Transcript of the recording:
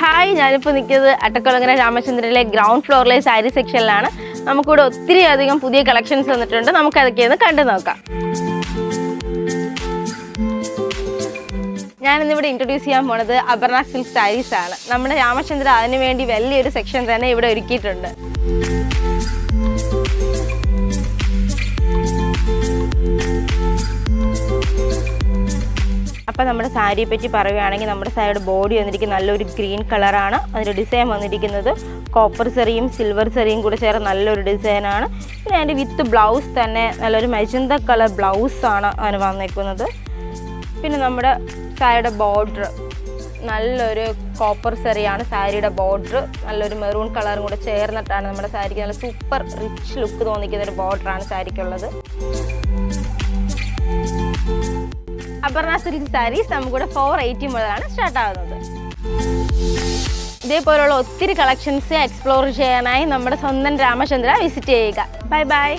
Hi, ഞാനിപ്പോൾ നിൽക്കുന്നത് Attakulangara രാമചന്ദ്രനിലെ ground ഫ്ലോറിലെ sari സെക്ഷനിലാണ്. നമുക്കിവിടെ ഒത്തിരി അധികം പുതിയ കളക്ഷൻസ് വന്നിട്ടുണ്ട്. നമുക്കതൊക്കെയൊന്ന് കണ്ടു നോക്കാം. ഞാനിന്നിവിടെ ഇൻട്രൊഡ്യൂസ് ചെയ്യാൻ പോണത് അപർണ സിൽക്ക് സാരീസ് ആണ്. നമ്മുടെ രാമചന്ദ്ര അതിനു വേണ്ടി വലിയൊരു സെക്ഷൻ തന്നെ ഇവിടെ ഒരുക്കിയിട്ടുണ്ട്. അപ്പോൾ നമ്മുടെ സാരിയെ പറ്റി പറയുകയാണെങ്കിൽ നമ്മുടെ സാരിയുടെ ബോഡി വന്നിരിക്കുന്നത് നല്ലൊരു ഗ്രീൻ കളറാണ്. അതിൻ്റെ ഡിസൈൻ വന്നിരിക്കുന്നത് കോപ്പർ സെറിയും സിൽവർ സെറിയും കൂടെ ചേർന്ന് നല്ലൊരു ഡിസൈനാണ്. പിന്നെ അതിൻ്റെ വിത്ത് ബ്ലൗസ് തന്നെ നല്ലൊരു മജന്ത കളർ ബ്ലൗസാണ് അതിന് വന്നിരിക്കുന്നത്. പിന്നെ നമ്മുടെ സാരിയുടെ ബോർഡർ നല്ലൊരു കോപ്പർ സെറിയാണ്. സാരിയുടെ ബോർഡർ നല്ലൊരു മെറൂൺ കളറും കൂടെ ചേർന്നിട്ടാണ് നമ്മുടെ സാരിക്ക് നല്ല സൂപ്പർ റിച്ച് ലുക്ക് തോന്നിക്കുന്ന ഒരു ബോർഡറാണ് സാരിക്കുള്ളത്. അപർണ സിൽക്ക് സാരീസ് നമുക്കിവിടെ 480 മുതലാണ് സ്റ്റാർട്ട് ആകുന്നത്. ഇതേപോലുള്ള ഒത്തിരി കളക്ഷൻസ് എക്സ്പ്ലോർ ചെയ്യാനായി നമ്മുടെ സ്വന്തം രാമചന്ദ്ര വിസിറ്റ് ചെയ്യുക. Bye bye.